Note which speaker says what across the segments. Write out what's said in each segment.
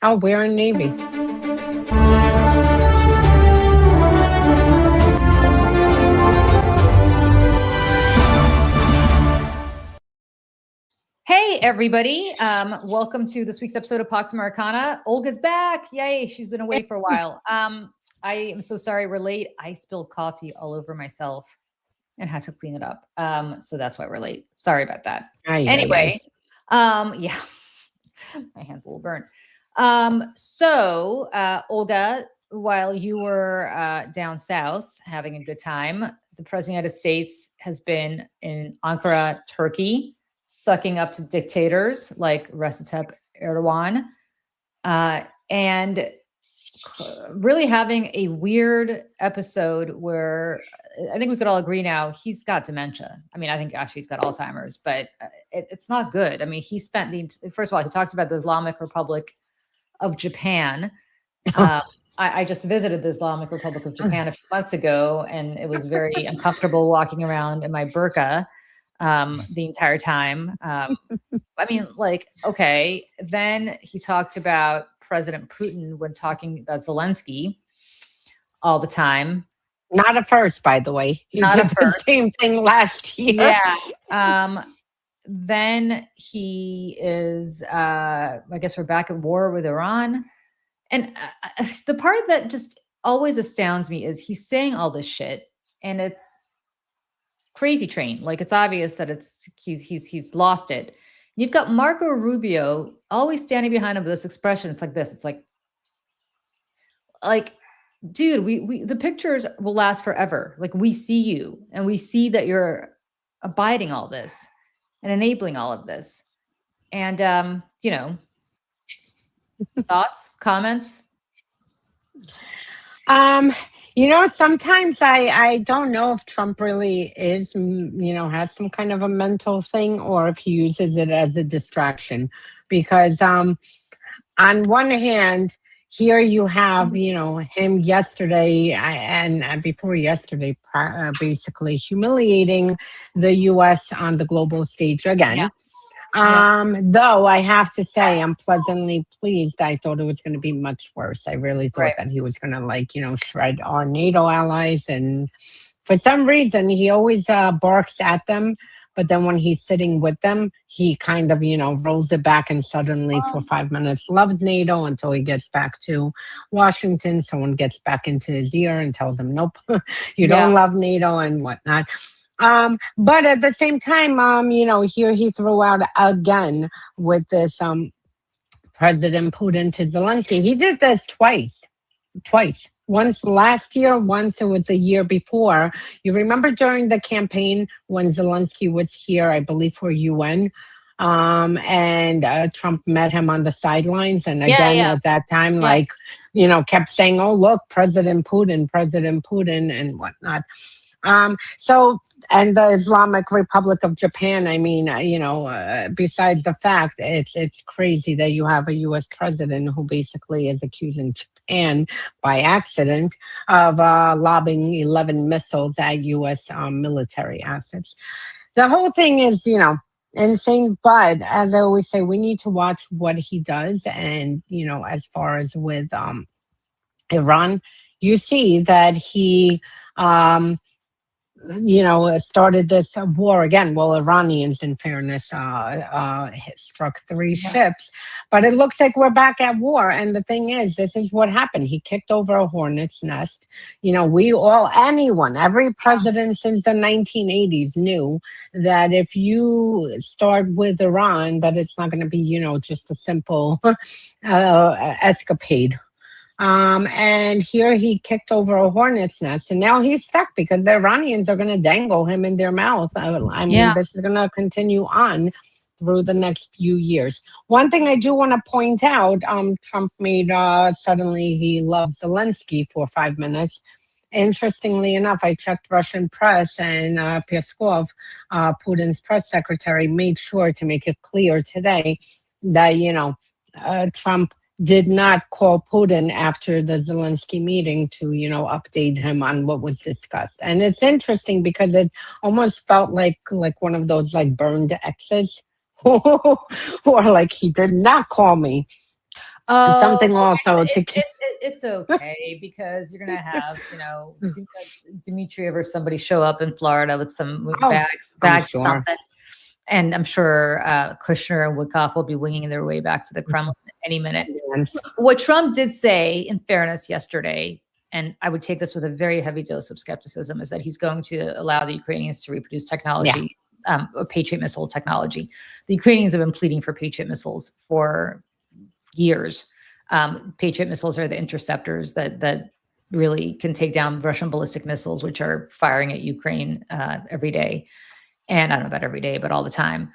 Speaker 1: Oh, we're in Navy.
Speaker 2: Hey, everybody. Welcome to this week's episode of Pax Americana. Olga's back. Yay. She's been away for a while. I am so sorry we're late. I spilled coffee all over myself and had to clean it up. So that's why we're late. Sorry about that. Anyway, yeah, my hand's a little burnt. Olga, while you were down south having a good time, the President of the United States has been in Ankara, Turkey, sucking up to dictators like Recep Erdogan, and really having a weird episode where I think we could all agree now he's got dementia. I mean, I think actually he's got Alzheimer's, but it's not good. I mean, he spent first of all, he talked about the Islamic Republic of Japan. I just visited the Islamic Republic of Japan a few months ago, and it was very uncomfortable walking around in my burqa the entire time. I mean, like, okay. Then he talked about President Putin when talking about Zelensky all the time.
Speaker 1: Not a first, by the way. He did the same thing last year.
Speaker 2: Yeah. Then he is, I guess we're back at war with Iran. And the part that just always astounds me is he's saying all this shit, and it's crazy train. Like, it's obvious that he's lost it. You've got Marco Rubio always standing behind him with this expression. It's like this. It's like, dude, we the pictures will last forever. Like, we see you, and we see that you're abiding all this and enabling all of this. And thoughts, comments?
Speaker 1: Sometimes I don't know if Trump really is, has some kind of a mental thing, or if he uses it as a distraction. Because on one hand, here you have, him yesterday and before yesterday, basically humiliating the U.S. on the global stage again.
Speaker 2: Yeah.
Speaker 1: Though I have to say, I'm pleasantly pleased. I thought it was going to be much worse. I really thought that he was going to shred our NATO allies. And for some reason, he always barks at them. But then when he's sitting with them, he kind of, rolls it back and suddenly for 5 minutes loves NATO until he gets back to Washington. Someone gets back into his ear and tells him, nope, you don't love NATO and whatnot. But at the same time, here he threw out again with this President Putin to Zelensky. He did this twice. Once last year, once it was the year before. You remember during the campaign when Zelensky was here, I believe for UN, and Trump met him on the sidelines. And again, at that time, kept saying, oh, look, President Putin and whatnot. And the Islamic Republic of Japan, I mean, besides the fact it's crazy that you have a U.S. president who basically is accusing Japan by accident of lobbing 11 missiles at U.S. Military assets. The whole thing is, insane. But as I always say, we need to watch what he does. And, as far as with Iran, you see that he started this war again. Well, Iranians, in fairness, struck 3 ships, but it looks like we're back at war. And the thing is, this is what happened. He kicked over a hornet's nest. Every president since the 1980s knew that if you start with Iran, that it's not going to be, just a simple escapade. And here he kicked over a hornet's nest, and now he's stuck because the Iranians are going to dangle him in their mouth. I mean, this is going to continue on through the next few years. One thing I do want to point out, Trump made suddenly he loves Zelensky for 5 minutes. Interestingly enough, I checked Russian press, and Peskov, Putin's press secretary, made sure to make it clear today that, Trump did not call Putin after the Zelensky meeting to, update him on what was discussed. And it's interesting because it almost felt like one of those burned exes or like he did not call me.
Speaker 2: Oh,
Speaker 1: Something also to keep.
Speaker 2: it's okay because you're gonna have, Dmitriev or somebody show up in Florida with some
Speaker 1: Oh, I'm
Speaker 2: bags of
Speaker 1: sure.
Speaker 2: something. And I'm sure Kushner and Wickoff will be winging their way back to the Kremlin any minute.
Speaker 1: Yes.
Speaker 2: What Trump did say, in fairness, yesterday, and I would take this with a very heavy dose of skepticism, is that he's going to allow the Ukrainians to reproduce technology, Patriot missile technology. The Ukrainians have been pleading for Patriot missiles for years. Patriot missiles are the interceptors that really can take down Russian ballistic missiles, which are firing at Ukraine every day. And I don't know about every day, but all the time.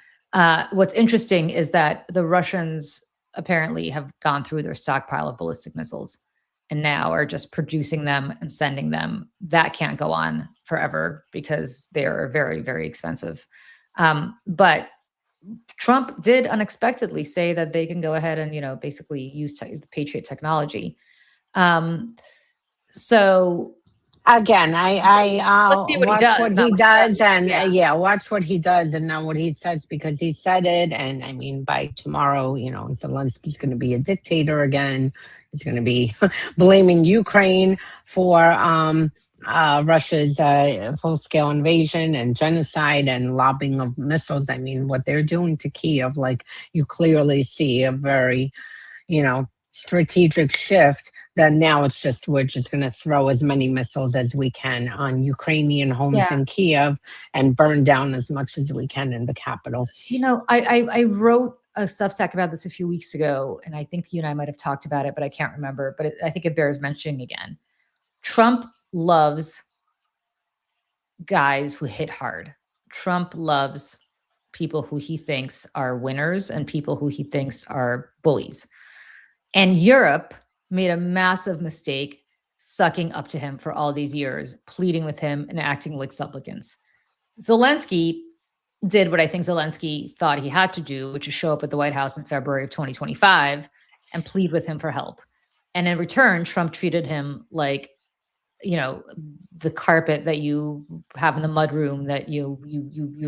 Speaker 2: What's interesting is that the Russians apparently have gone through their stockpile of ballistic missiles and now are just producing them and sending them. That can't go on forever because they are very, very expensive. But Trump did unexpectedly say that they can go ahead and, basically use the Patriot technology. So
Speaker 1: Again,
Speaker 2: let's see what he
Speaker 1: watch
Speaker 2: does.
Speaker 1: what
Speaker 2: not
Speaker 1: he
Speaker 2: what
Speaker 1: does,
Speaker 2: says.
Speaker 1: and watch what he does, and not what he says, because he said it. And I mean, by tomorrow, Zelensky's going to be a dictator again. He's going to be blaming Ukraine for Russia's full-scale invasion and genocide and lobbing of missiles. I mean, what they're doing to Kiev, like, you clearly see a very, strategic shift. Then now it's just, we're just going to throw as many missiles as we can on Ukrainian homes in Kiev and burn down as much as we can in the capital.
Speaker 2: I wrote a Substack about this a few weeks ago, and I think you and I might have talked about it, but I can't remember. But I think it bears mentioning again. Trump loves guys who hit hard. Trump loves people who he thinks are winners and people who he thinks are bullies. And Europe made a massive mistake sucking up to him for all these years, pleading with him and acting like supplicants. Zelensky did what I think Zelensky thought he had to do, which is show up at the White House in February of 2025 and plead with him for help. And in return, Trump treated him like, the carpet that you have in the mud room that you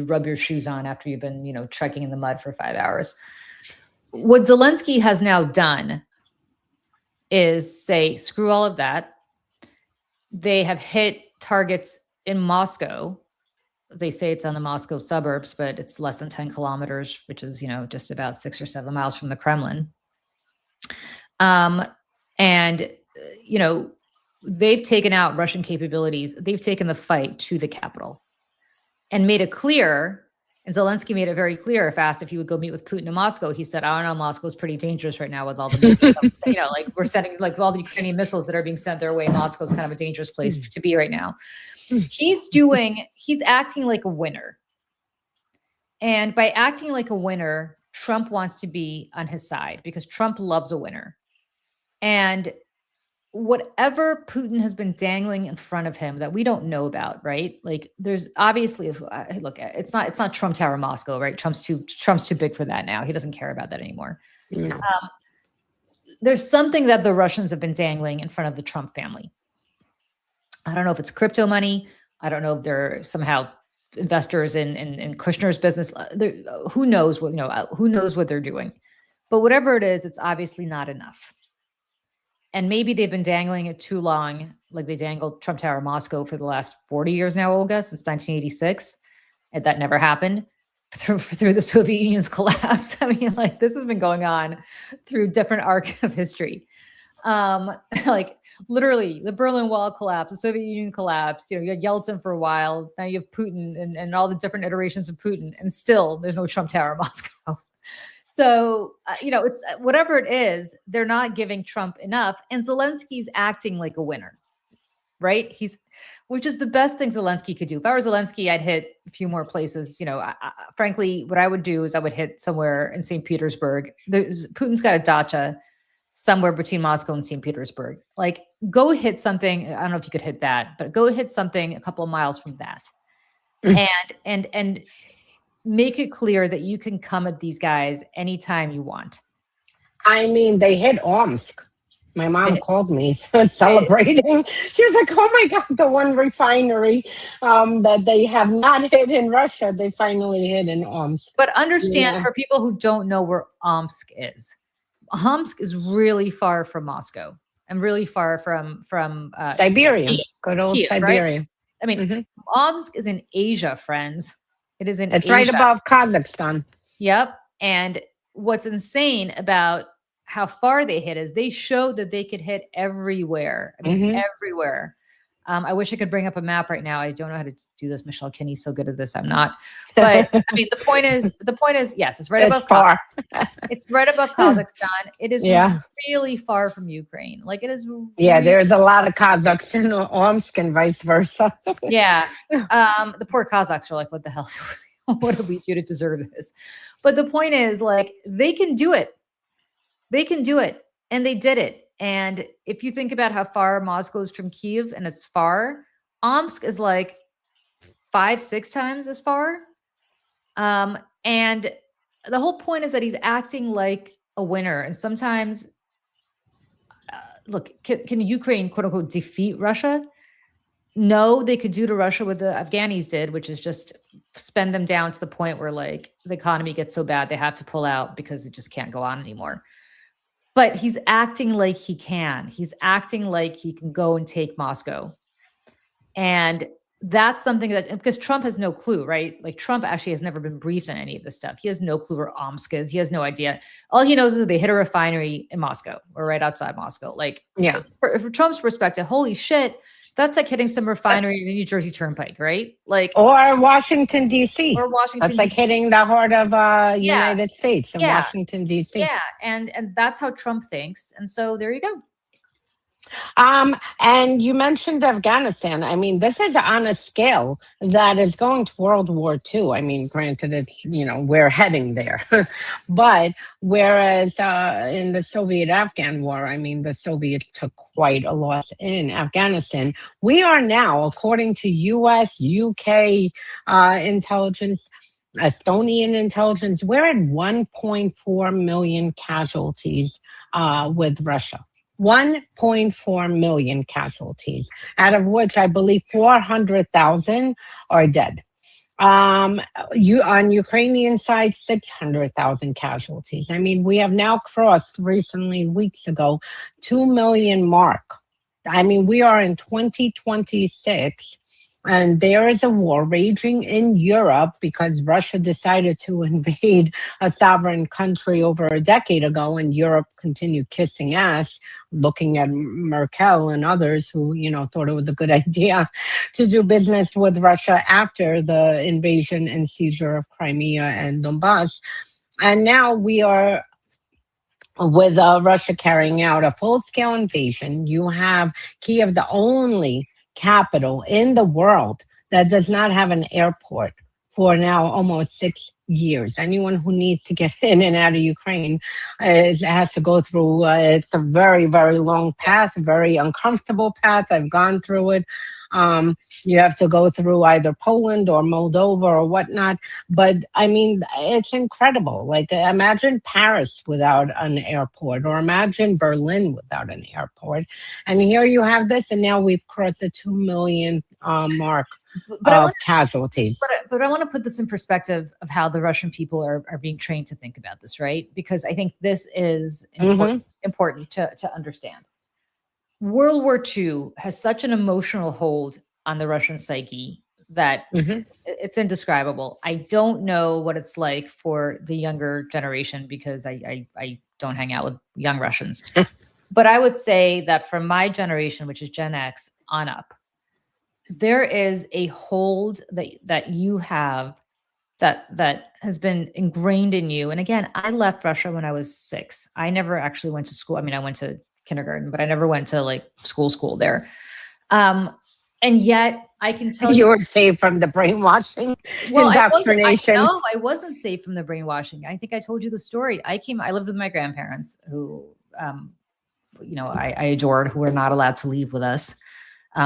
Speaker 2: rub your shoes on after you've been, trekking in the mud for 5 hours. What Zelensky has now done is say, screw all of that. They have hit targets in Moscow. They say it's on the Moscow suburbs, but it's less than 10 kilometers, which is, just about 6 or 7 miles from the Kremlin. They've taken out Russian capabilities. They've taken the fight to the capital and made it clear. And Zelensky made it very clear if asked if he would go meet with Putin in Moscow. He said, I don't know, Moscow's pretty dangerous right now with all the missiles. We're sending all the Ukrainian missiles that are being sent their way. Moscow's kind of a dangerous place to be right now. He's acting like a winner. And by acting like a winner, Trump wants to be on his side because Trump loves a winner. And whatever Putin has been dangling in front of him that we don't know about, right? Like, there's obviously, look, it's not Trump Tower Moscow, right? Trump's too big for that now. He doesn't care about that anymore. No. There's something that the Russians have been dangling in front of the Trump family. I don't know if it's crypto money. I don't know if they're somehow investors in Kushner's business. Who knows what they're doing? But whatever it is, it's obviously not enough. And maybe they've been dangling it too long, like they dangled Trump Tower Moscow for the last 40 years now, Olga, since 1986. And that never happened through the Soviet Union's collapse. I mean, this has been going on through different arcs of history. Literally, the Berlin Wall collapsed, the Soviet Union collapsed. You had Yeltsin for a while. Now you have Putin and all the different iterations of Putin. And still, there's no Trump Tower Moscow. So, it's whatever it is, they're not giving Trump enough. And Zelensky's acting like a winner, right? Which is the best thing Zelensky could do. If I were Zelensky, I'd hit a few more places. Frankly, what I would do is I would hit somewhere in St. Petersburg. Putin's got a dacha somewhere between Moscow and St. Petersburg. Go hit something. I don't know if you could hit that, but go hit something a couple of miles from that. And make it clear that you can come at these guys anytime you want.
Speaker 1: I mean, they hit Omsk. My mom called me celebrating. She was like, oh my God, the one refinery that they have not hit in Russia, they finally hit in Omsk.
Speaker 2: But understand, for people who don't know where Omsk is, Omsk is really far from Moscow and really far from
Speaker 1: Siberia, good old
Speaker 2: Kiev, right?
Speaker 1: Siberia.
Speaker 2: I mean, Omsk is in Asia, friends. It is in
Speaker 1: It's
Speaker 2: Asia.
Speaker 1: right above Kazakhstan.
Speaker 2: Yep. And what's insane about how far they hit is they showed that they could hit everywhere. I mean, everywhere. I wish I could bring up a map right now. I don't know how to do this. Michelle Kinney's so good at this. I'm not. But I mean, the point is, yes, it's right above
Speaker 1: far.
Speaker 2: It's right above Kazakhstan. It is really far from Ukraine. Like it is.
Speaker 1: Yeah, there's a lot of Kazakhs in Omsk and vice versa.
Speaker 2: Yeah. The poor Kazakhs are like, what the hell? What did we do to deserve this? But the point is, like, they can do it. They can do it. And they did it. And if you think about how far Moscow is from Kiev, and it's far, Omsk is like 5-6 times as far. And the whole point is that he's acting like a winner. And sometimes, look, can Ukraine, quote unquote, defeat Russia? No, they could do to Russia what the Afghanis did, which is just spend them down to the point where like the economy gets so bad they have to pull out because it just can't go on anymore. But he's acting like he can. He's acting like he can go and take Moscow. And that's something that, because Trump has no clue, right? Like Trump actually has never been briefed on any of this stuff. He has no clue where Omsk is. He has no idea. All he knows is that they hit a refinery in Moscow or right outside Moscow. Like,
Speaker 1: yeah,
Speaker 2: for Trump's perspective, holy shit, that's like hitting some refinery in the New Jersey Turnpike, right? Like,
Speaker 1: or Washington D.C.
Speaker 2: Or Washington.
Speaker 1: That's like hitting the heart of United States in Washington D.C.
Speaker 2: Yeah, and that's how Trump thinks, and so there you go.
Speaker 1: And you mentioned Afghanistan. I mean, this is on a scale that is going to World War II. I mean, granted, it's, we're heading there. But whereas in the Soviet-Afghan war, I mean, the Soviets took quite a loss in Afghanistan. We are now, according to U.S., UK intelligence, Estonian intelligence, we're at 1.4 million casualties with Russia. 1.4 million casualties, out of which I believe 400,000 are dead. On Ukrainian side, 600,000 casualties. I mean, we have now crossed recently, weeks ago, 2 million mark. I mean, we are in 2026. And there is a war raging in Europe because Russia decided to invade a sovereign country over a decade ago, and Europe continued kissing ass, looking at Merkel and others who, thought it was a good idea to do business with Russia after the invasion and seizure of Crimea and Donbass. And now we are with Russia carrying out a full-scale invasion. You have Kiev, the only capital in the world that does not have an airport for now almost 6 years. Anyone who needs to get in and out of Ukraine has to go through, it's a very, very long path, a very uncomfortable path. I've gone through it. You have to go through either Poland or Moldova or whatnot. But I mean, it's incredible. Like, imagine Paris without an airport, or imagine Berlin without an airport. And here you have this, and now we've crossed the 2 million mark of casualties.
Speaker 2: But I want to put this in perspective of how the Russian people are being trained to think about this, right? Because I think this is important to understand. World War II has such an emotional hold on the Russian psyche that it's indescribable. I don't know what it's like for the younger generation because I don't hang out with young Russians. But I would say that from my generation, which is Gen X on up, there is a hold that you have that has been ingrained in you. And again, I left Russia when I was 6. I never actually went to school. I mean, I went to kindergarten, but I never went to like school there. And yet I can tell
Speaker 1: you were saved from the brainwashing, indoctrination.
Speaker 2: I wasn't saved from the brainwashing. I think I told you the story. I lived with my grandparents who, I adored, who were not allowed to leave with us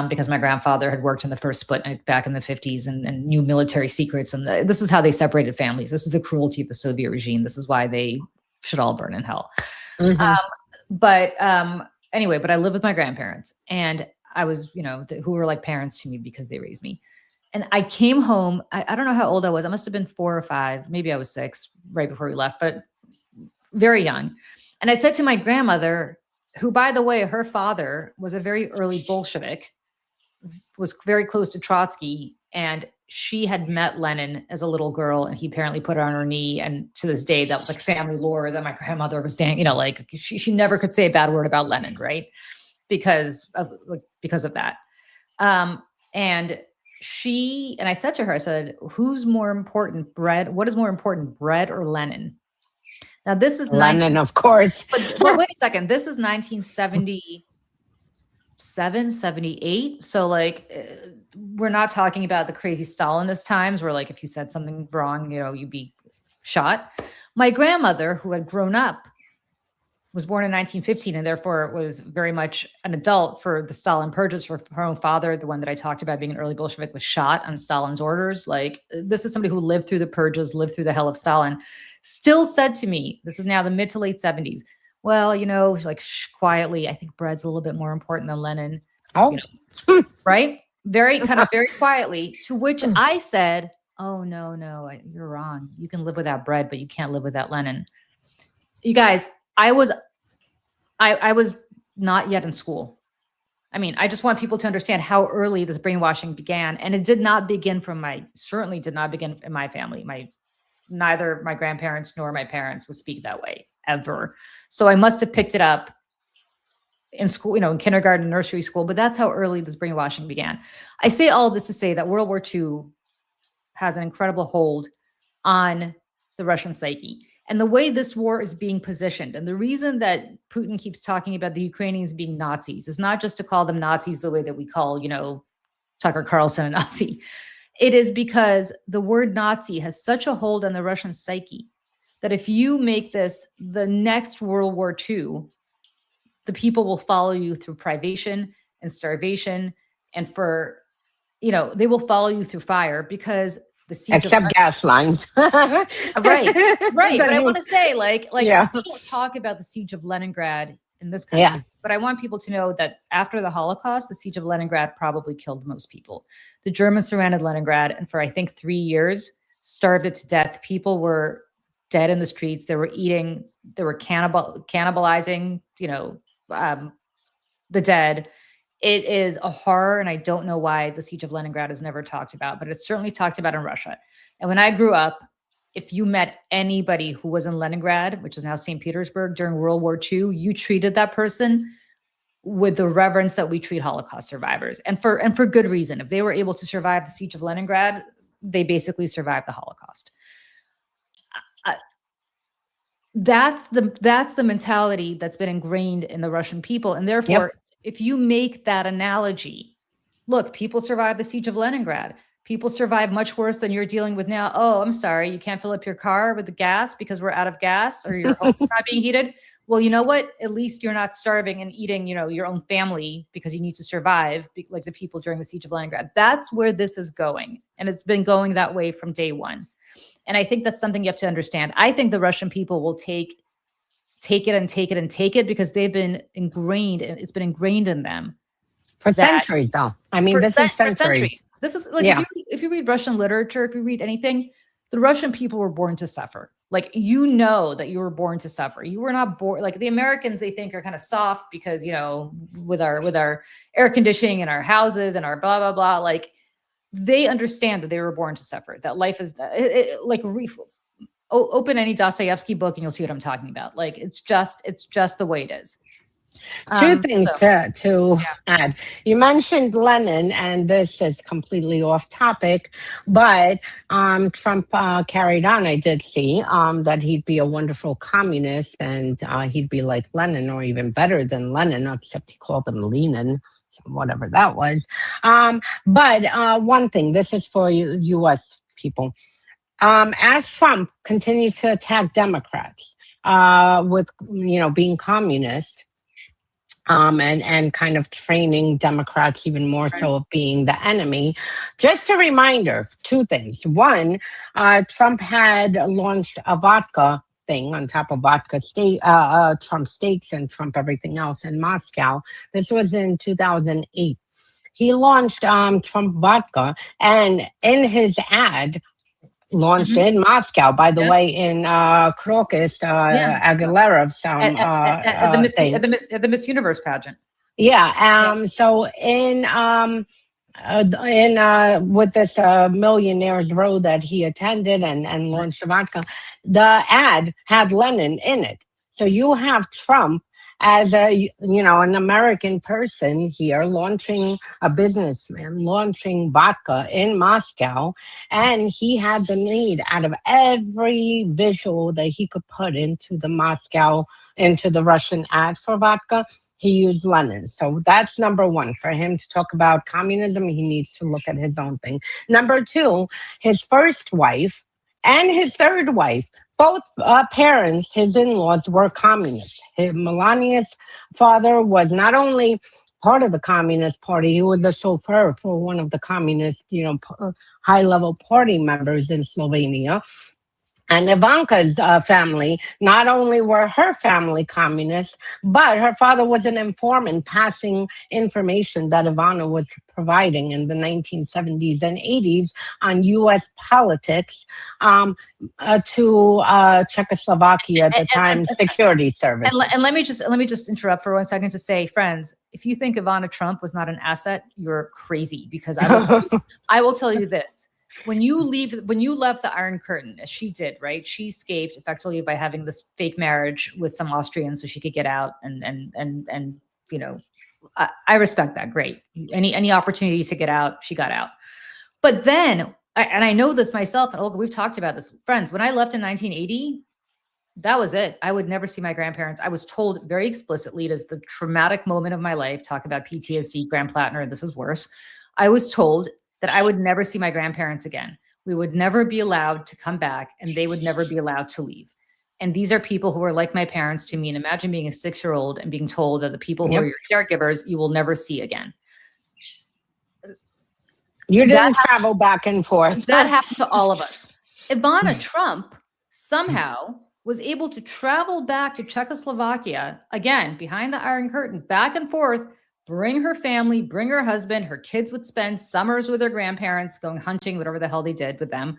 Speaker 2: because my grandfather had worked in the first Sputnik back in the 50s and knew military secrets. And this is how they separated families. This is the cruelty of the Soviet regime. This is why they should all burn in hell. But anyway, I lived with my grandparents, and I was, who were like parents to me because they raised me. And I came home. I don't know how old I was. I must have been 4 or 5. Maybe I was 6 right before we left, but very young. And I said to my grandmother, who, by the way, her father was a very early Bolshevik, was very close to Trotsky, and she had met Lenin as a little girl, and he apparently put her on her knee. And to this day, that was like family lore that my grandmother was like she never could say a bad word about Lenin, right? Because of that. And I said to her, I said, who's more important, bread? What is more important, bread or Lenin? Now this is
Speaker 1: Lenin, of course.
Speaker 2: But wait a second. This is 1977, 78. So like, we're not talking about the crazy Stalinist times where like, if you said something wrong, you'd be shot. My grandmother, who had grown up, was born in 1915 and therefore was very much an adult for the Stalin purges. Her own father, the one that I talked about being an early Bolshevik, was shot on Stalin's orders. Like, this is somebody who lived through the purges, lived through the hell of Stalin, still said to me, this is now the mid to late 70s, well, like quietly, I think bread's a little bit more important than Lenin.
Speaker 1: Oh,
Speaker 2: right? Very quietly, to which I said, oh, no, you're wrong. You can live without bread, but you can't live without Lenin. You guys, I was not yet in school. I mean, I just want people to understand how early this brainwashing began. And it certainly did not begin in my family. Neither my grandparents nor my parents would speak that way ever. So I must have picked it up in school, in kindergarten, nursery school, but that's how early this brainwashing began. I say all of this to say that World War II has an incredible hold on the Russian psyche. And the way this war is being positioned, and the reason that Putin keeps talking about the Ukrainians being Nazis is not just to call them Nazis the way that we call, Tucker Carlson a Nazi. It is because the word Nazi has such a hold on the Russian psyche that if you make this the next World War II, the people will follow you through privation and starvation, and they will follow you through fire because the siege
Speaker 1: except gas lines.
Speaker 2: right. But I want to say,
Speaker 1: yeah.
Speaker 2: We don't talk about the siege of Leningrad in this country, but I want people to know that after the Holocaust, the siege of Leningrad probably killed most people. The Germans surrounded Leningrad, and for I think 3 years, starved it to death. People were dead in the streets. They were eating. They were cannibalizing. The dead. It is a horror, and I don't know why the siege of Leningrad is never talked about, but it's certainly talked about in Russia. And when I grew up, if you met anybody who was in Leningrad, which is now St. Petersburg, during World War II, you treated that person with the reverence that we treat Holocaust survivors, and for good reason. If they were able to survive the siege of Leningrad, they basically survived the Holocaust. That's the mentality that's been ingrained in the Russian people, and therefore, if you make that analogy, look, people survived the siege of Leningrad. People survive much worse than you're dealing with now. Oh, I'm sorry, you can't fill up your car with the gas because we're out of gas, or your home's not being heated. Well, you know what? At least you're not starving and eating, your own family because you need to survive, like the people during the siege of Leningrad. That's where this is going, and it's been going that way from day one. And I think that's something you have to understand. I think the Russian people will take it because they've been ingrained, and it's been ingrained in them
Speaker 1: for centuries, though. I mean, this is centuries.
Speaker 2: This is like, if you read Russian literature, if you read anything, the Russian people were born to suffer. Like, that you were born to suffer. You were not born like the Americans. They think are kind of soft because with our air conditioning and our houses and our blah blah blah. Like, they understand that they were born to suffer. That life is open any Dostoevsky book and you'll see what I'm talking about. Like, it's just the way it is.
Speaker 1: Two things to add. You mentioned Lenin, and this is completely off topic, but Trump carried on. I did see that he'd be a wonderful communist, and he'd be like Lenin, or even better than Lenin, except he called him Lenin, whatever that was. But one thing, this is for U.S. people. As Trump continues to attack Democrats with, being communist, and kind of training Democrats even more so of being the enemy. Just a reminder, two things. One, Trump had launched a vodka thing on top of vodka Trump steaks and Trump everything else in Moscow. This was in 2008. He launched Trump vodka, and in his ad launched in Moscow, by the
Speaker 2: Yep.
Speaker 1: way, in Crocus,
Speaker 2: Yeah.
Speaker 1: Aguilera, some thing.
Speaker 2: At the Miss Universe pageant.
Speaker 1: Yeah.
Speaker 2: Yeah.
Speaker 1: So in with this millionaire's row that he attended and launched the vodka, the ad had Lenin in it. So you have Trump as an American person here launching a businessman launching vodka in Moscow, and he had the need out of every visual that he could put into the Russian ad for vodka. He used Lenin. So that's number one. For him to talk about communism, he needs to look at his own thing. Number two, his first wife and his third wife, both parents, his in-laws, were communists. Melania's father was not only part of the Communist Party, he was a chauffeur for one of the communist, high-level party members in Slovenia. And Ivanka's family, not only were her family communist, but her father was an informant passing information that Ivana was providing in the 1970s and 80s on U.S. politics to Czechoslovakia at the time security services.
Speaker 2: And let me just interrupt for 1 second to say, friends, if you think Ivana Trump was not an asset, you're crazy, because I will tell you this. When you left the Iron Curtain, as she did, right? She escaped effectively by having this fake marriage with some Austrians so she could get out, and I respect that. Great. Any opportunity to get out, she got out. But then, and I know this myself, and Olga, we've talked about this, friends, when I left in 1980, that was it. I would never see my grandparents. I was told very explicitly, it is the traumatic moment of my life. Talk about PTSD, Grand Plattner, this is worse. I was told that I would never see my grandparents again. We would never be allowed to come back, and they would never be allowed to leave. And these are people who are like my parents to me. And imagine being a 6-year-old and being told that the people who are your caregivers, you will never see again.
Speaker 1: You didn't travel back and forth.
Speaker 2: That happened to all of us. Ivana Trump somehow was able to travel back to Czechoslovakia, again, behind the Iron Curtain, back and forth, bring her family, bring her husband. Her kids would spend summers with their grandparents, going hunting, whatever the hell they did with them.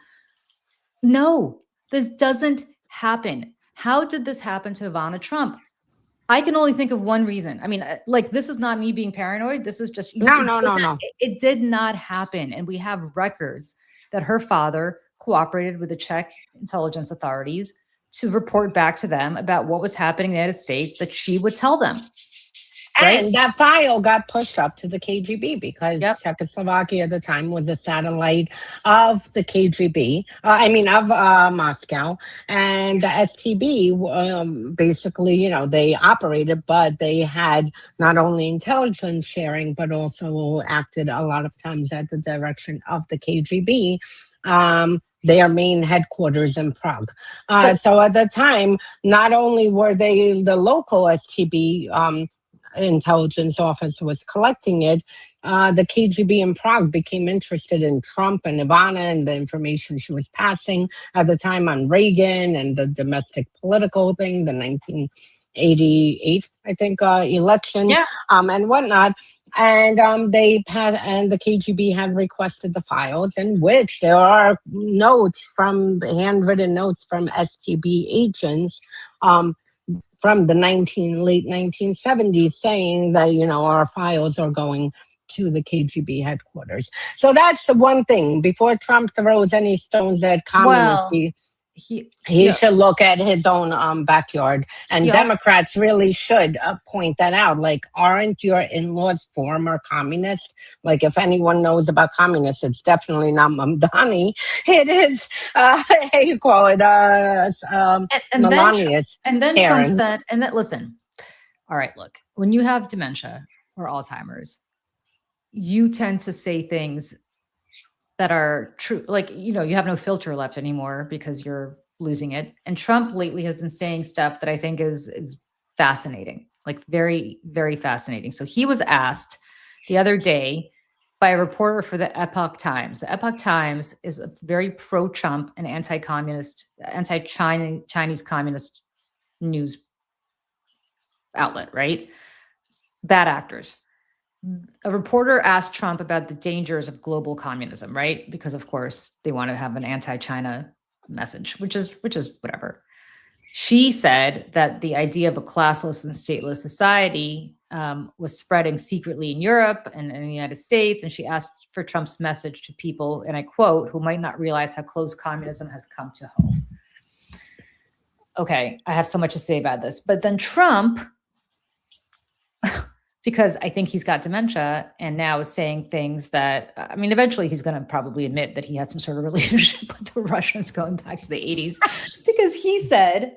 Speaker 2: No, this doesn't happen. How did this happen to Ivana Trump? I can only think of one reason. I mean, this is not me being paranoid. This is just
Speaker 1: no.
Speaker 2: It did not happen, and we have records that her father cooperated with the Czech intelligence authorities to report back to them about what was happening in the United States, that she would tell them. Right?
Speaker 1: And that file got pushed up to the KGB because Czechoslovakia at the time was a satellite of the KGB, of Moscow. And the STB, basically, they operated, but they had not only intelligence sharing, but also acted a lot of times at the direction of the KGB. Their main headquarters in Prague. So at the time, not only were they the local STB intelligence office was collecting it, the KGB in Prague became interested in Trump and Ivana and the information she was passing at the time on Reagan and the domestic political thing, the 1988, I think, election, and whatnot. And the KGB had requested the files, in which there are handwritten notes from STB agents from the late 1970s saying that, our files are going to the KGB headquarters. So that's the one thing. Before Trump throws any stones at communists, he should look at his own backyard. And Democrats really should point that out. Like, aren't your in-laws former communists? Like, if anyone knows about communists, it's definitely not Mamdani. It is, you call it, Melania's
Speaker 2: And then
Speaker 1: parents.
Speaker 2: Trump said, listen, all right, look, when you have dementia or Alzheimer's, you tend to say things that are true. Like, you have no filter left anymore because you're losing it. And Trump lately has been saying stuff that I think is fascinating, like very, very fascinating. So he was asked the other day by a reporter for the Epoch Times. The Epoch Times is a very pro-Trump and anti-communist, anti-Chinese communist news outlet, right? Bad actors. a reporter asked Trump about the dangers of global communism, right? Because of course they want to have an anti-China message, which is whatever. She said that the idea of a classless and stateless society was spreading secretly in Europe and in the United States. And she asked for Trump's message to people, and I quote, who might not realize how close communism has come to home. Okay, I have so much to say about this. But then Trump, because I think he's got dementia and now is saying things that, I mean, eventually he's going to probably admit that he had some sort of relationship with the Russians going back to the 80s, because he said,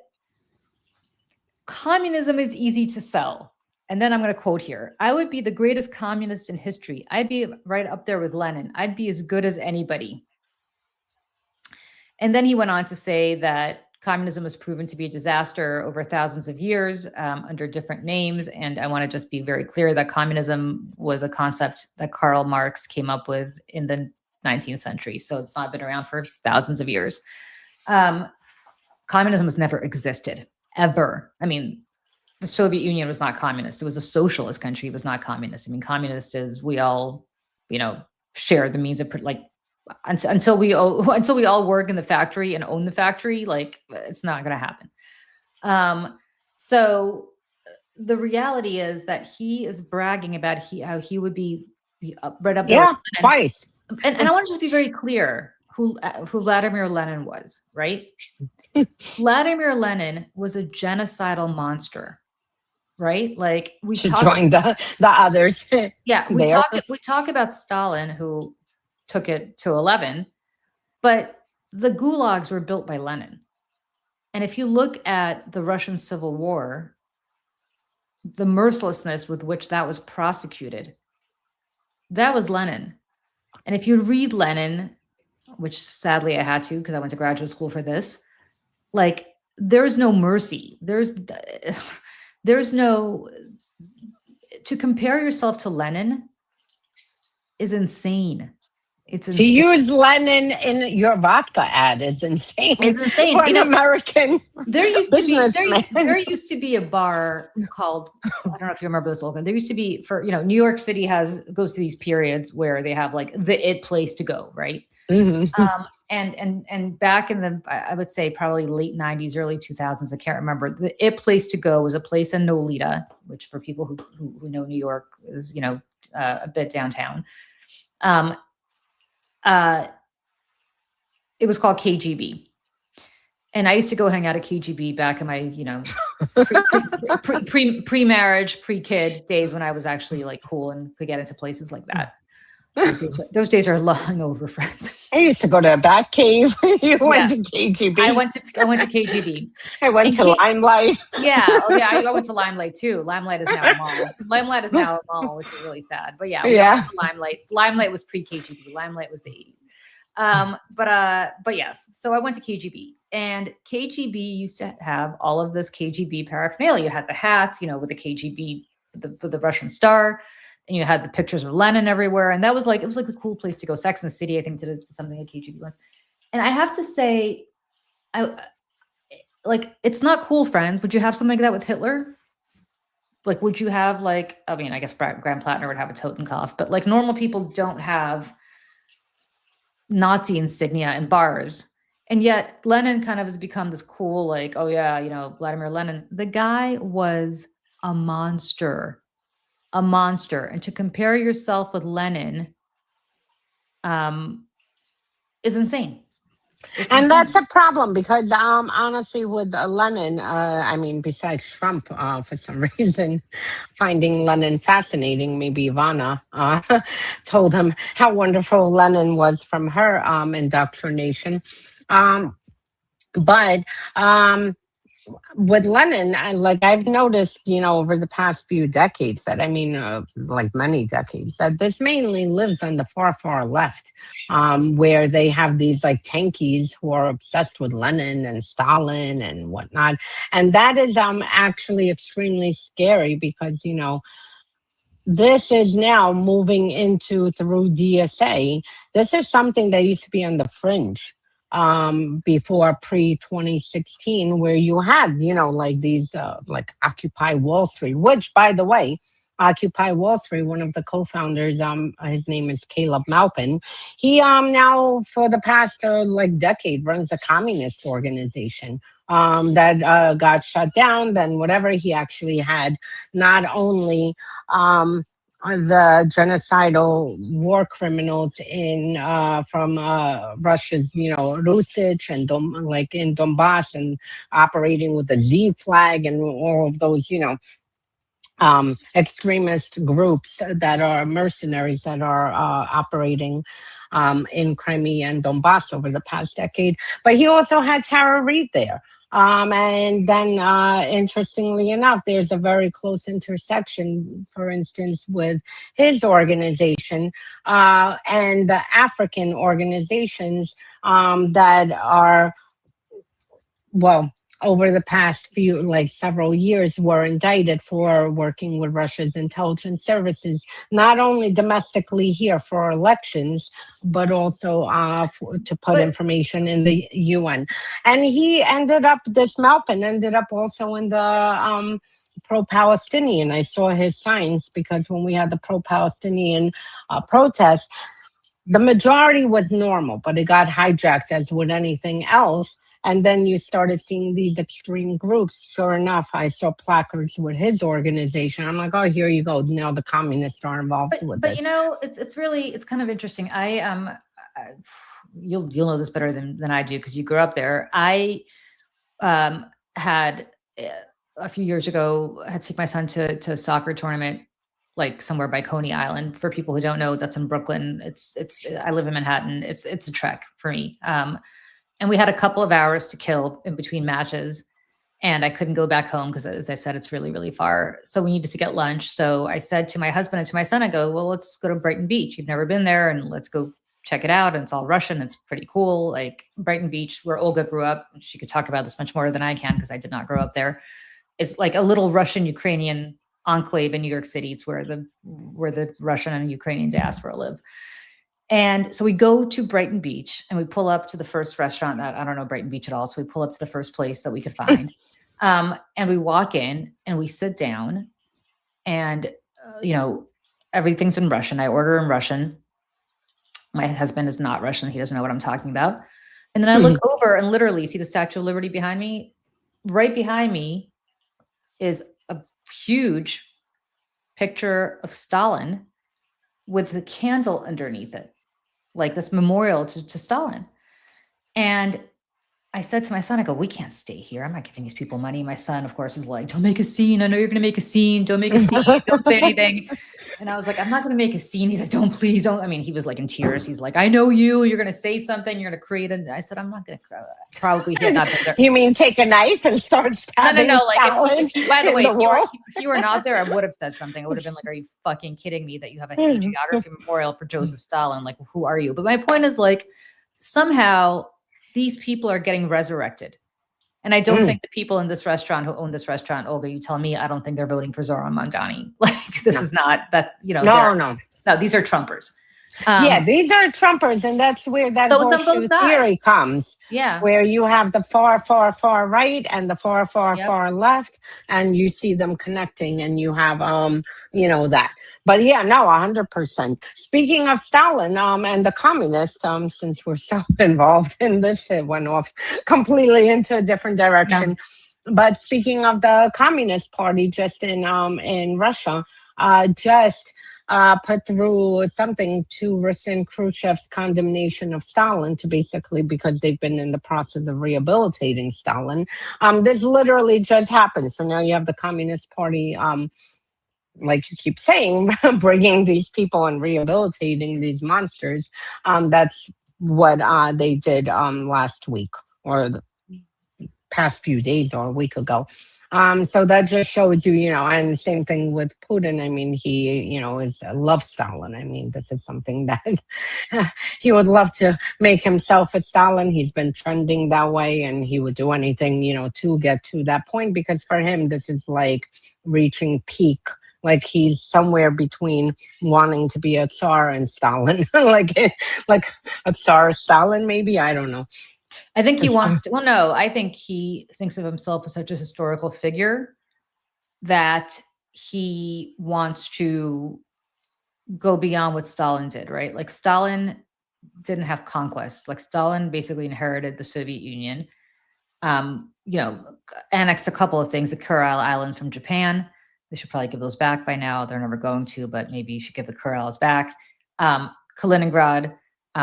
Speaker 2: communism is easy to sell. And then I'm going to quote here, I would be the greatest communist in history. I'd be right up there with Lenin. I'd be as good as anybody. And then he went on to say that communism has proven to be a disaster over thousands of years under different names. And I want to just be very clear that communism was a concept that Karl Marx came up with in the 19th century. So it's not been around for thousands of years. Communism has never existed, ever. I mean, the Soviet Union was not communist. It was a socialist country. It was not communist. I mean, communist is we all, share the means of until we all work in the factory and own the factory, like it's not going to happen. So the reality is that he is bragging about how he would be right up there.
Speaker 1: Yeah, twice.
Speaker 2: And I want to just be very clear who Vladimir Lenin was, right? Vladimir Lenin was a genocidal monster, right? Like we
Speaker 1: join the others.
Speaker 2: Yeah, we talk about Stalin, who took it to 11, but the gulags were built by Lenin. And if you look at the Russian Civil War, the mercilessness with which that was prosecuted, that was Lenin. And if you read Lenin, which sadly I had to because I went to graduate school for this, like there's no mercy. There's no, to compare yourself to Lenin is insane. It's insane.
Speaker 1: To use Lenin in your vodka ad is insane.
Speaker 2: It's insane.
Speaker 1: For an American.
Speaker 2: There used to be a bar called, I don't know if you remember this, Olga. There used to be New York City goes through these periods where they have like the it place to go, right?
Speaker 1: Mm-hmm.
Speaker 2: And back in the, I would say probably late 90s, early 2000s, I can't remember. The it place to go was a place in Nolita, which for people who know New York is, a bit downtown. It was called KGB. And I used to go hang out at KGB back in my, pre-marriage, pre-kid days when I was actually like cool and could get into places like that. Those days are long over, friends.
Speaker 1: I used to go to a bat cave. You went to KGB.
Speaker 2: I went to KGB.
Speaker 1: I went to Limelight.
Speaker 2: Yeah. Oh, yeah. I went to Limelight too. Limelight is now a mall. Limelight is now a mall, which is really sad. But yeah. Went to Limelight. Limelight was pre-KGB. Limelight was the 80s. But yes. So I went to KGB, and KGB used to have all of this KGB paraphernalia. You had the hats, with the KGB, with the Russian star. And you had the pictures of Lenin everywhere. And it was like the cool place to go. Sex and the City, I think, did something at KGB once. And I have to say, it's not cool, friends. Would you have something like that with Hitler? Like, would you have I guess Graham Plattner would have a Totenkopf, but like normal people don't have Nazi insignia in bars. And yet Lenin kind of has become this cool, Vladimir Lenin. The guy was a monster. And to compare yourself with Lenin is insane.
Speaker 1: That's a problem because honestly with Lenin, besides Trump, for some reason, finding Lenin fascinating, maybe Ivana told him how wonderful Lenin was from her indoctrination. But with Lenin, I've noticed, over the past few decades many decades, that this mainly lives on the far, far left, where they have these tankies who are obsessed with Lenin and Stalin and whatnot. And that is actually extremely scary because, this is now moving into through DSA. This is something that used to be on the fringe. Before pre-2016, where you had, these Occupy Wall Street, which, by the way, Occupy Wall Street, one of the co-founders, his name is Caleb Maupin. He now for the past like decade runs a communist organization that got shut down. Then whatever, he actually had not only the genocidal war criminals in from Russia's, Rusich and like in Donbass, and operating with the Z flag and all of those, extremist groups that are mercenaries that are operating in Crimea and Donbass over the past decade. But he also had Tara Reid there. And then, interestingly enough, there's a very close intersection, for instance, with his organization and the African organizations that are, well, over the past few, like several years, were indicted for working with Russia's intelligence services, not only domestically here for elections, but also to put information in the UN. And he ended up, this Maupin ended up also in the pro-Palestinian. I saw his signs because when we had the pro-Palestinian protest, the majority was normal, but it got hijacked as with anything else. And then you started seeing these extreme groups. Sure enough, I saw placards with his organization. I'm like, oh, here you go. Now the communists are involved with this.
Speaker 2: But it's kind of interesting. You'll know this better than I do because you grew up there. I had a few years ago had to take my son to a soccer tournament, like somewhere by Coney Island. For people who don't know, that's in Brooklyn. I live in Manhattan. It's a trek for me. And we had a couple of hours to kill in between matches, and I couldn't go back home because, as I said, it's really, really far. So we needed to get lunch. So I said to my husband and to my son, I go, well, let's go to Brighton Beach. You've never been there, and let's go check it out. And it's all Russian. It's pretty cool. Like Brighton Beach, where Olga grew up. She could talk about this much more than I can because I did not grow up there. It's like a little Russian-Ukrainian enclave in New York City. It's where the Russian and Ukrainian diaspora live. And so we go to Brighton Beach and we pull up to the first restaurant. I don't know Brighton Beach at all. So we pull up to the first place that we could find. And we walk in and we sit down and, everything's in Russian. I order in Russian. My husband is not Russian. He doesn't know what I'm talking about. And then I look over and literally see the Statue of Liberty behind me. Right behind me is a huge picture of Stalin with a candle underneath it, like this memorial to Stalin. And I said to my son, I go, we can't stay here. I'm not giving these people money. My son, of course, is like, don't make a scene. I know you're going to make a scene. Don't make a scene. Don't say anything. And I was like, I'm not going to make a scene. He's like, please don't. I mean, he was like in tears. He's like, I know you. You're going to say something. You're going to create it. I said, I'm not going to probably hit that.
Speaker 1: You mean take a knife and start stabbing?
Speaker 2: No. Like, by the way, if you were not there, I would have said something. I would have been like, are you fucking kidding me that you have a geography memorial for Joseph Stalin? Like, who are you? But my point is, like, somehow these people are getting resurrected. And I don't think the people in this restaurant who own this restaurant, Olga, you tell me, I don't think they're voting for Zoran Mandani. Like, this is not, that's, No, these are Trumpers.
Speaker 1: These are Trumpers. And that's where that horseshoe theory comes.
Speaker 2: Yeah.
Speaker 1: Where you have the far, far, far right and the far, far, far left. And you see them connecting and you have, that. But 100%. Speaking of Stalin and the communists, since we're so involved in this, it went off completely into a different direction. Yeah. But speaking of the Communist Party, just in Russia, put through something to rescind Khrushchev's condemnation of Stalin, to basically, because they've been in the process of rehabilitating Stalin. This literally just happened. So now you have the Communist Party, like you keep saying, bringing these people and rehabilitating these monsters. That's what they did last week or the past few days or a week ago. So that just shows you, and the same thing with Putin. I mean, he, loves Stalin. I mean, this is something that he would love to make himself a Stalin. He's been trending that way and he would do anything, to get to that point, because for him, this is like reaching peak. Like he's somewhere between wanting to be a Tsar and Stalin, like a Tsar Stalin, maybe. I don't know.
Speaker 2: I think he wants to. Well, no, I think he thinks of himself as such a historical figure that he wants to go beyond what Stalin did, right? Like Stalin didn't have conquest. Like Stalin basically inherited the Soviet Union, annexed a couple of things, the Kuril Islands from Japan. They should probably give those back by now. They're never going to, but maybe you should give the Kurils back. Kaliningrad,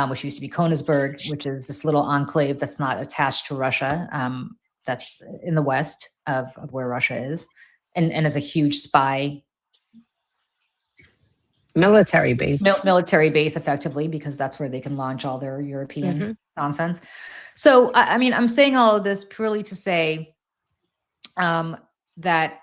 Speaker 2: which used to be Königsberg, which is this little enclave that's not attached to Russia. That's in the west of where Russia is, and is a huge spy
Speaker 1: military base.
Speaker 2: Military base, effectively, because that's where they can launch all their European nonsense. So, I mean, I'm saying all of this purely to say that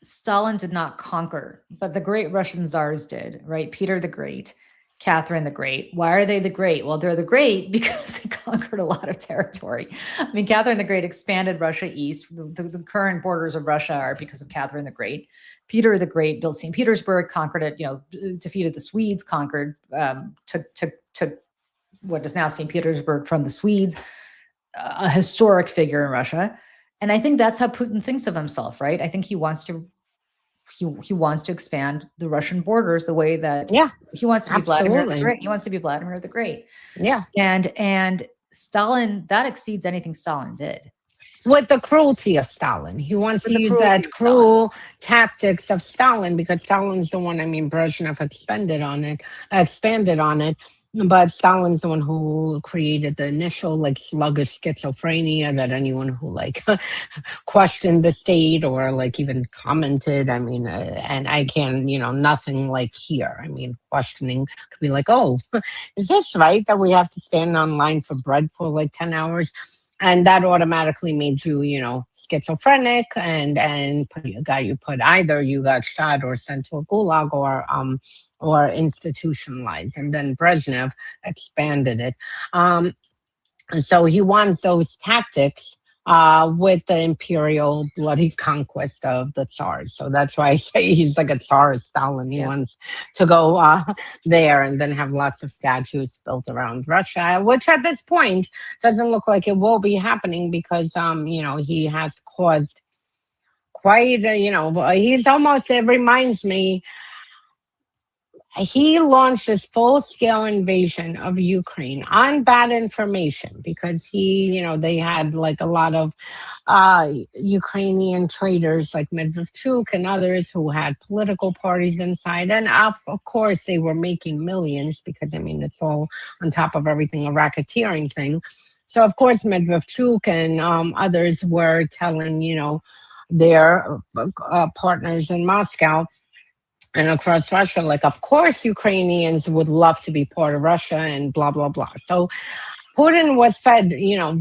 Speaker 2: Stalin did not conquer, but the great Russian czars did, right? Peter the Great, Catherine the Great. Why are they the great? Well, they're the great because they conquered a lot of territory. I mean, Catherine the Great expanded Russia east. The current borders of Russia are because of Catherine the Great. Peter the Great built St. Petersburg, conquered it, defeated the Swedes, conquered, took what is now St. Petersburg from the Swedes, a historic figure in Russia. And I think that's how Putin thinks of himself, right? I think he wants to expand the Russian borders the way that he wants to be Vladimir the Great. He wants to be Vladimir the Great.
Speaker 1: Yeah.
Speaker 2: And Stalin, that exceeds anything Stalin did.
Speaker 1: With the cruelty of Stalin. He wants to use that cruel tactics of Stalin because Stalin's the one, I mean, Brezhnev expanded on it. But Stalin's the one who created the initial like sluggish schizophrenia that anyone who like questioned the state or like even commented, I mean, and I can, nothing like here. I mean, questioning could be like, oh, is this right that we have to stand online for bread for like 10 hours? And that automatically made you, schizophrenic and you got shot or sent to a gulag or institutionalized. And then Brezhnev expanded it. So he wants those tactics with the imperial bloody conquest of the Tsars. So that's why I say he's like a Tsar Stalin. He wants to go there and then have lots of statues built around Russia, which at this point doesn't look like it will be happening because, he has caused quite, he's almost, it reminds me, he launched this full-scale invasion of Ukraine on bad information because they had like a lot of Ukrainian traders like Medvedchuk and others who had political parties inside. And of course, they were making millions because, I mean, it's all on top of everything, a racketeering thing. So, of course, Medvedchuk and others were telling, their partners in Moscow and across Russia, like, of course, Ukrainians would love to be part of Russia and blah, blah, blah. So Putin was fed,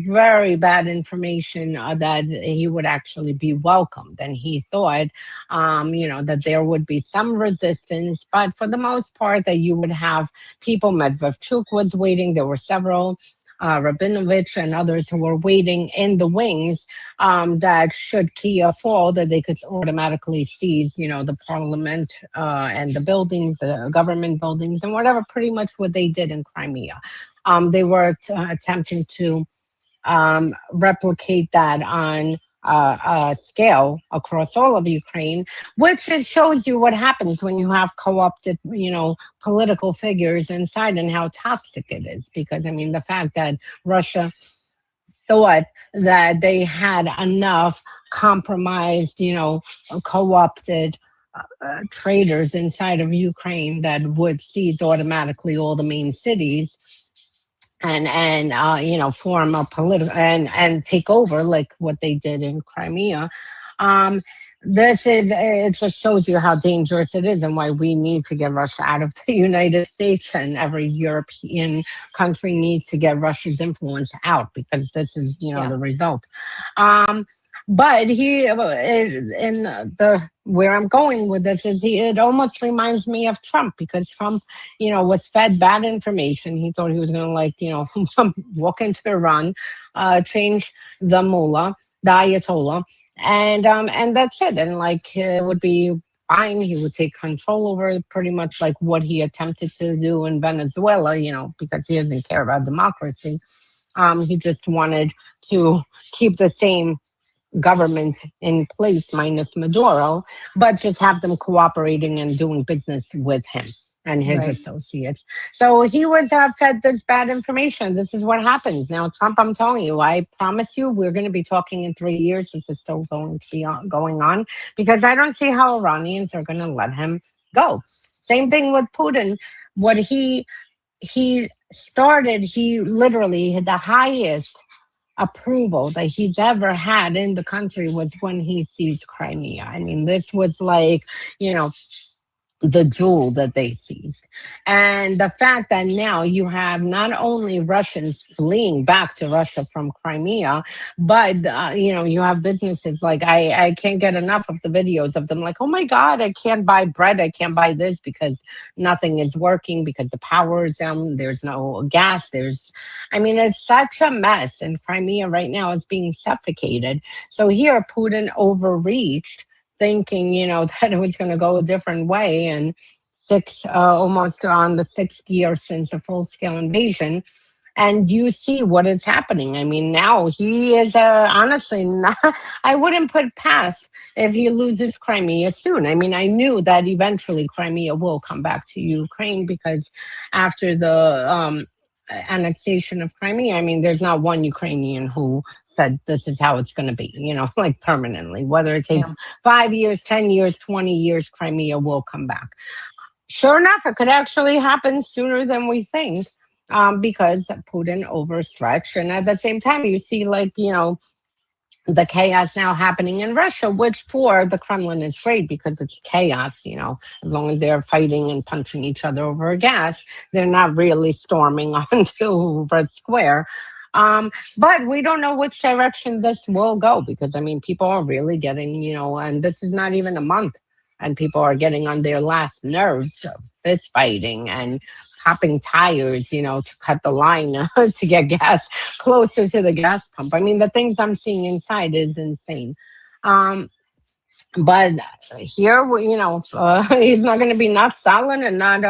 Speaker 1: very bad information that he would actually be welcomed. And he thought, that there would be some resistance. But for the most part, that you would have people, Medvedchuk was waiting. There were several. Rabinovich and others who were waiting in the wings that should Kiev fall, that they could automatically seize, the parliament and the buildings, the government buildings, and whatever, pretty much what they did in Crimea. They were attempting to replicate that on scale across all of Ukraine, which just shows you what happens when you have co-opted, political figures inside and how toxic it is. Because, I mean, the fact that Russia thought that they had enough compromised, co-opted traders inside of Ukraine that would seize automatically all the main cities and form a political and take over like what they did in Crimea. It just shows you how dangerous it is and why we need to get Russia out of the United States, and every European country needs to get Russia's influence out, because this is, the result. But where I'm going with this is it almost reminds me of Trump, because Trump, was fed bad information. He thought he was going to walk into Iran, change the mullah, the Ayatollah, and that's it. And it would be fine. He would take control over pretty much like what he attempted to do in Venezuela, because he doesn't care about democracy. He just wanted to keep the same government in place minus Maduro, but just have them cooperating and doing business with him and his
Speaker 2: Right.
Speaker 1: associates. So he was fed this bad information. This is what happens. Now, Trump, I'm telling you, I promise you, we're going to be talking in 3 years. This is still going to be going on because I don't see how Iranians are going to let him go. Same thing with Putin. What he started, he literally had the highest approval that he's ever had in the country was when he seized Crimea. I mean, this was like, you know, the jewel that they seized. And the fact that now you have not only Russians fleeing back to Russia from Crimea, but, you have businesses like, I can't get enough of the videos of them like, oh my God, I can't buy bread. I can't buy this because nothing is working because the power is down. There's no gas. It's such a mess. And Crimea right now is being suffocated. So here Putin overreached thinking, that it was going to go a different way. And almost on the 6th year since the full-scale invasion. And you see what is happening. I mean, now he is honestly not, I wouldn't put past if he loses Crimea soon. I mean, I knew that eventually Crimea will come back to Ukraine because after the annexation of Crimea, I mean, there's not one Ukrainian who said this is how it's going to be, like permanently. Whether it takes 5 years, 10 years, 20 years, Crimea will come back. Sure enough, it could actually happen sooner than we think because Putin overstretched. And at the same time, you see the chaos now happening in Russia, which for the Kremlin is great because it's chaos, as long as they're fighting and punching each other over gas, they're not really storming onto Red Square. But we don't know which direction this will go because, people are really getting, and this is not even a month, and people are getting on their last nerves of fist fighting and popping tires, to cut the line to get gas closer to the gas pump. I mean, the things I'm seeing inside is insane. But here, he's not going to be not Stalin and not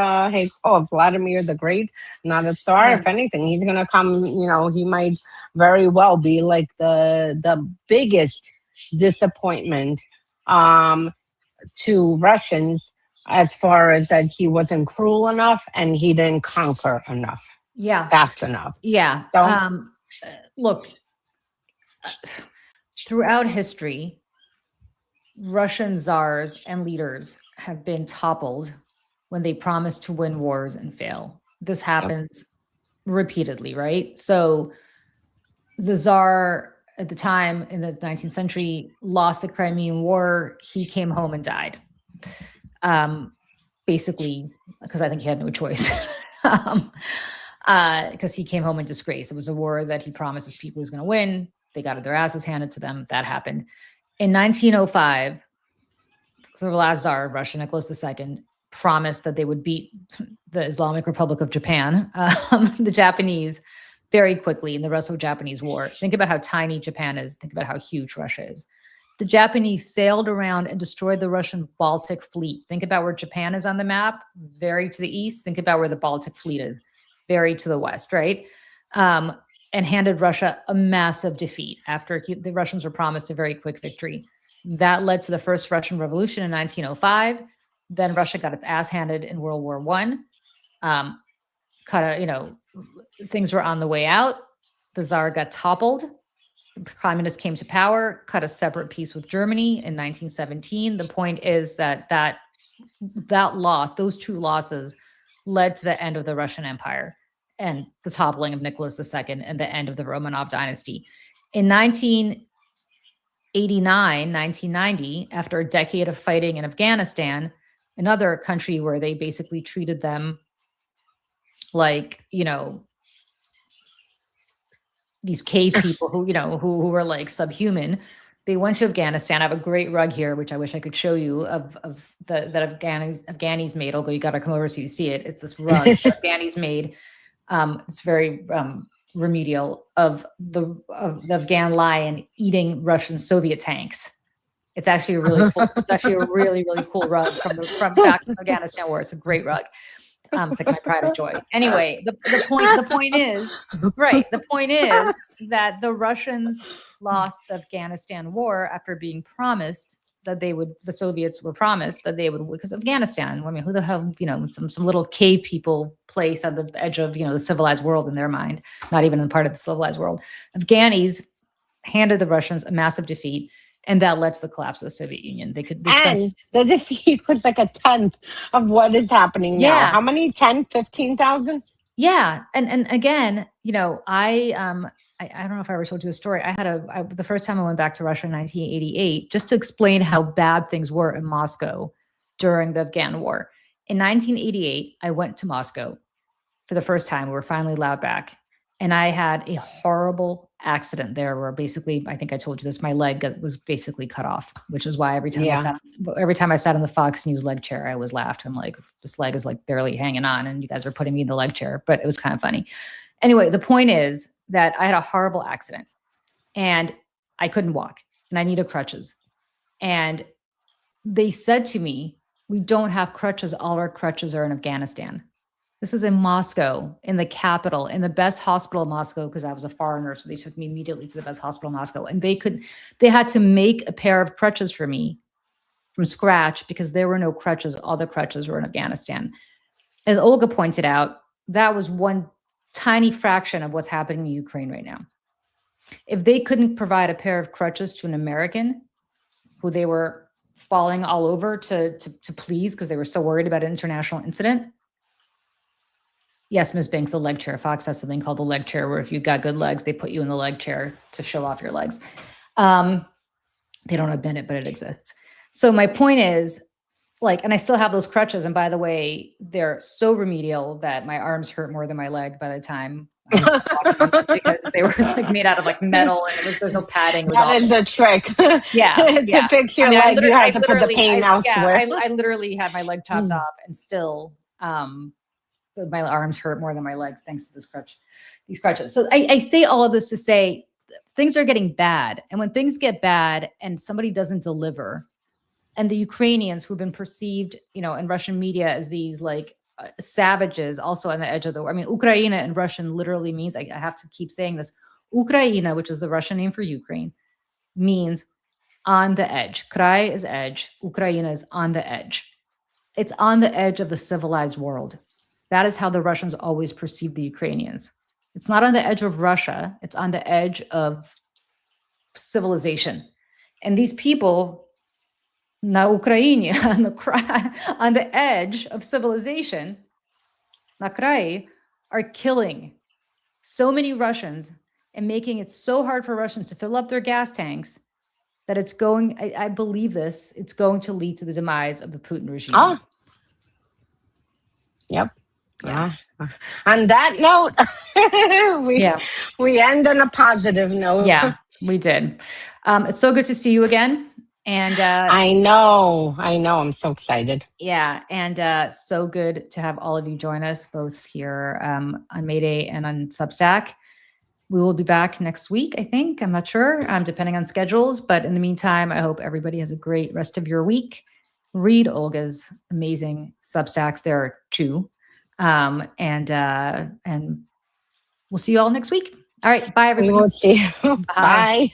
Speaker 1: Vladimir the Great, not a Tsar.
Speaker 2: Yeah.
Speaker 1: If anything, he's going to come. He might very well be like the biggest disappointment to Russians as far as that he wasn't cruel enough and he didn't conquer enough.
Speaker 2: Yeah.
Speaker 1: Fast enough.
Speaker 2: Yeah.
Speaker 1: So,
Speaker 2: Look, throughout history, Russian czars and leaders have been toppled when they promise to win wars and fail. This happens repeatedly, right? So the czar at the time in the 19th century lost the Crimean War. He came home and died. Basically, because I think he had no choice. Because he came home in disgrace. It was a war that he promised his people he was going to win. They got their asses handed to them. That happened. In 1905, the last czar of Russia, Nicholas II, promised that they would beat the Islamic Republic of Japan, the Japanese, very quickly in the Russo-Japanese War. Think about how tiny Japan is. Think about how huge Russia is. The Japanese sailed around and destroyed the Russian Baltic fleet. Think about where Japan is on the map, very to the east. Think about where the Baltic fleet is, very to the west, right? And handed Russia a massive defeat after the Russians were promised a very quick victory. That led to the first Russian Revolution in 1905. Then Russia got its ass handed in World War I. Things were on the way out. The Tsar got toppled. Communists came to power, cut a separate peace with Germany in 1917. The point is that loss, those two losses, led to the end of the Russian Empire and the toppling of Nicholas II and the end of the Romanov dynasty. In 1989, 1990, after a decade of fighting in Afghanistan, another country where they basically treated them like, these cave people who were like subhuman. They went to Afghanistan. I have a great rug here, which I wish I could show you that Afghanis made. Although you got to come over so you see it. It's this rug Afghanis made. It's very remedial of the Afghan lion eating Russian Soviet tanks. It's actually a really cool. It's actually a really, really cool rug from back in Afghanistan war. It's a great rug. It's like my pride of joy. Anyway, the point is, right. The point is that the Russians lost the Afghanistan war after being promised that the Soviets were promised that they would, because Afghanistan, I mean, who the hell, some little cave people place on the edge of, the civilized world in their mind, not even in part of the civilized world. Afghanis handed the Russians a massive defeat, and that led to the collapse of the Soviet Union.
Speaker 1: And the defeat was like a tenth of what is happening now. How many? 10, 15,000?
Speaker 2: Yeah. And again, I don't know if I ever told you the story. The first time I went back to Russia in 1988, just to explain how bad things were in Moscow during the Afghan war. In 1988, I went to Moscow for the first time. We were finally allowed back. And I had a horrible accident there where basically, I think I told you this, my leg was basically cut off, which is why every time I sat in the Fox News leg chair, I always laughed. I'm like, this leg is like barely hanging on and you guys are putting me in the leg chair, but it was kind of funny. Anyway, the point is that I had a horrible accident and I couldn't walk and I needed crutches. And they said to me, we don't have crutches. All our crutches are in Afghanistan. This is in Moscow, in the capital, in the best hospital in Moscow, because I was a foreigner. So they took me immediately to the best hospital in Moscow. And they had to make a pair of crutches for me from scratch because there were no crutches. All the crutches were in Afghanistan. As Olga pointed out, that was one tiny fraction of what's happening in Ukraine right now. If they couldn't provide a pair of crutches to an American who they were falling all over to please because they were so worried about an international incident. Yes, Ms. Banks, the leg chair. Fox has something called the leg chair, where if you've got good legs, they put you in the leg chair to show off your legs. They don't admit it, but it exists. So my point is, and I still have those crutches. And by the way, they're so remedial that my arms hurt more than my leg by the time because they were made out of metal and there's no padding.
Speaker 1: That is a trick.
Speaker 2: Yeah.
Speaker 1: To fix your leg, you have to put the pain elsewhere.
Speaker 2: I literally had my leg chopped off and still, my arms hurt more than my legs thanks to these crutches. So I say all of this to say things are getting bad. And when things get bad and somebody doesn't deliver, and the Ukrainians who've been perceived, in Russian media as these savages also on the edge of the war. I mean, Ukraina in Russian literally means, I have to keep saying this, Ukraina, which is the Russian name for Ukraine, means on the edge. Krai is edge. Ukraina is on the edge. It's on the edge of the civilized world. That is how the Russians always perceive the Ukrainians. It's not on the edge of Russia. It's on the edge of civilization. And these people, na Ukrainie, on the edge of civilization, na krai, are killing so many Russians and making it so hard for Russians to fill up their gas tanks that it's going, I believe this, it's going to lead to the demise of the Putin regime.
Speaker 1: Oh. Yep. Yeah. On that note, we end on a positive note.
Speaker 2: Yeah, we did. It's so good to see you again. And
Speaker 1: I know. I'm so excited.
Speaker 2: Yeah. And so good to have all of you join us both here on Mayday and on Substack. We will be back next week, I think. I'm not sure, depending on schedules. But in the meantime, I hope everybody has a great rest of your week. Read Olga's amazing Substacks. There are 2. And we'll see you all next week. All right. Bye, everybody.
Speaker 1: We will see you. Bye.